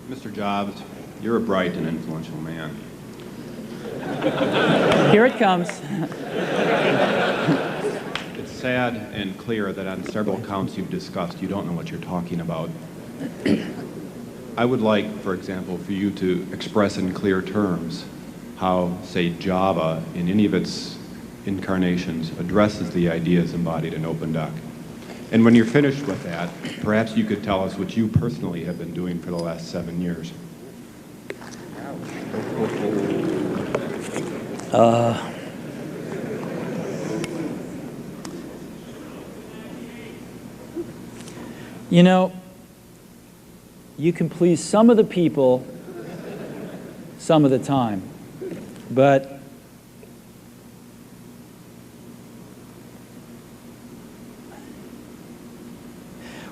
Mr. Jobs, you're a bright and influential man. Here it comes. It's sad and clear that on several counts you've discussed, you don't know what you're talking about. I would like, for example, for you to express in clear terms how, say, Java, in any of its incarnations, addresses the ideas embodied in OpenDoc. And when you're finished with that, perhaps you could tell us what you personally have been doing for the last 7 years. You know, you can please some of the people some of the time, but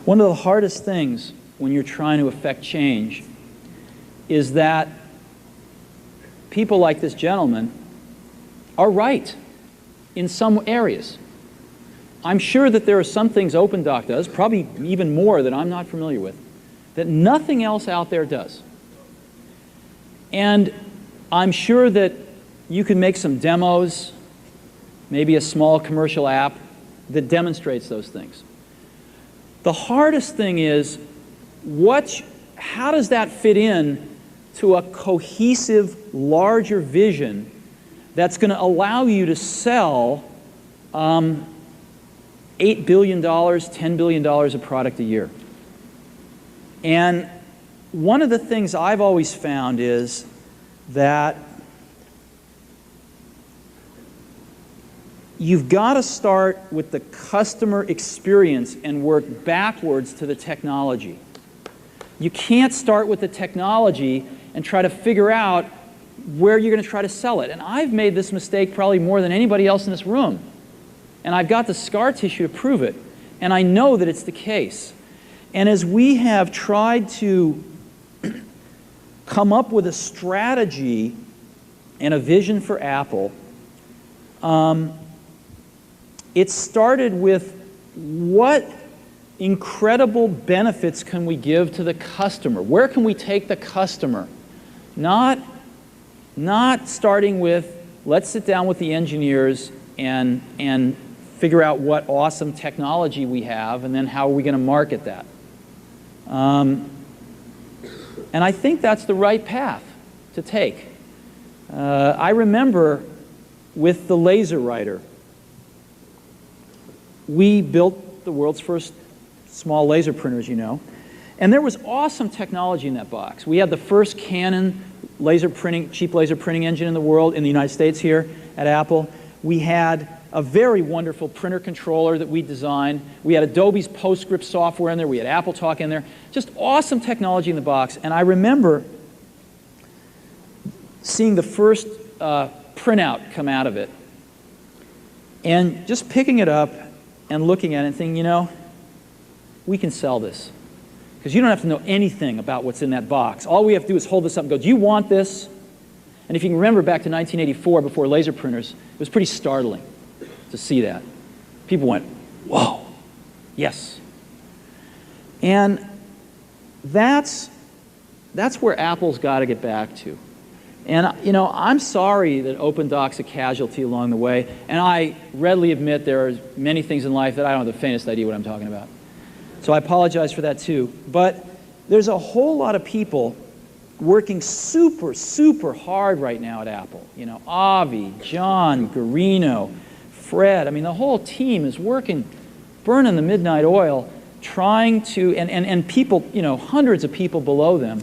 one of the hardest things when you're trying to affect change is that people like this gentleman are right in some areas. I'm sure that there are some things OpenDoc does, probably even more that I'm not familiar with, that nothing else out there does. And I'm sure that you can make some demos, maybe a small commercial app that demonstrates those things. The hardest thing is, how does that fit in to a cohesive, larger vision that's going to allow you to sell $8 billion, $10 billion of product a year? And one of the things I've always found is that you've got to start with the customer experience and work backwards to the technology. You can't start with the technology and try to figure out where you're going to try to sell it. And I've made this mistake probably more than anybody else in this room. And I've got the scar tissue to prove it. And I know that it's the case. And as we have tried to come up with a strategy and a vision for Apple, it started with what incredible benefits can we give to the customer? Where can we take the customer? Not starting with, let's sit down with the engineers and figure out what awesome technology we have, and then how are we going to market that. And I think that's the right path to take. I remember with the LaserWriter, we built the world's first small laser printers, you know. And there was awesome technology in that box. We had the first Canon laser printing, cheap laser printing engine in the world, in the United States here at Apple. We had a very wonderful printer controller that we designed. We had Adobe's PostScript software in there. We had AppleTalk in there. Just awesome technology in the box. And I remember seeing the first printout come out of it and just picking it up and looking at it and thinking, you know, we can sell this. Because you don't have to know anything about what's in that box. All we have to do is hold this up and go, do you want this? And if you can remember back to 1984, before laser printers, it was pretty startling to see that. People went, whoa, yes. And that's where Apple's got to get back to. And, you know, I'm sorry that OpenDoc's a casualty along the way, and I readily admit there are many things in life that I don't have the faintest idea what I'm talking about. So I apologize for that too. But there's a whole lot of people working super, super hard right now at Apple. You know, Avi, John, Garino, Fred. I mean, the whole team is working, burning the midnight oil, trying to, and people, you know, hundreds of people below them,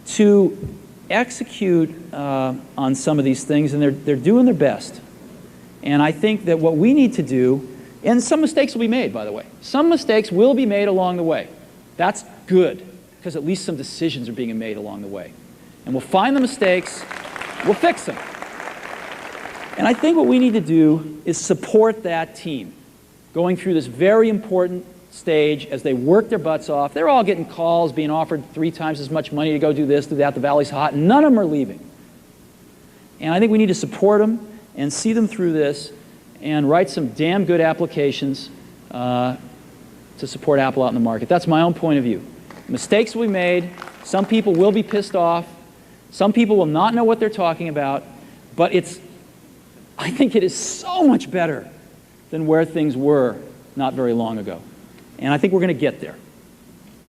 to execute on some of these things, and they're doing their best. And I think that what we need to do, and some mistakes will be made, by the way. Some mistakes will be made along the way. That's good, because at least some decisions are being made along the way. And we'll find the mistakes, we'll fix them. And I think what we need to do is support that team going through this very important stage as they work their butts off. They're all getting calls, being offered 3 times as much money to go do this, do that, the valley's hot, and none of them are leaving. And I think we need to support them and see them through this and write some damn good applications to support Apple out in the market. That's my own point of view. Mistakes will be made, Some people will be pissed off. Some people will not know what they're talking about. But I think it is so much better than where things were not very long ago. And I think we're going to get there.